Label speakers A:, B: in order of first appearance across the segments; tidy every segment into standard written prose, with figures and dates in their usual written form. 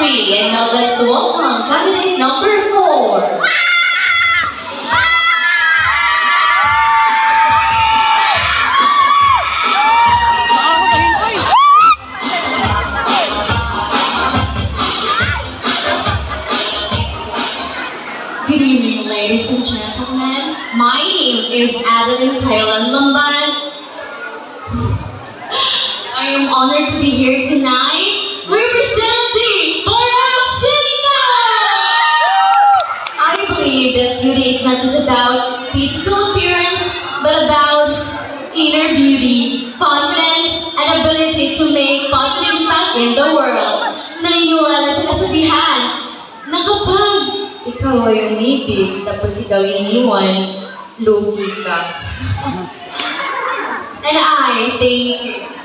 A: 3. And now let's welcome candidate number 4. Good evening, ladies and gentlemen. My name is Adeline Kailan Lamban. I am honored to be here tonight, representing Borao City! I believe that beauty is not just about physical appearance, but about inner beauty, confidence, and ability to make positive impact in the world. Naniniwala sa kasabihan na kapag ikaw ay umibig, tapos ikaw iniwan, lugi ka. And I thank you.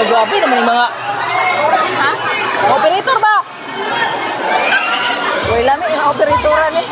B: Grabe naman yung mga... Ha? Operator ba? Wala namin yung operatoran eh.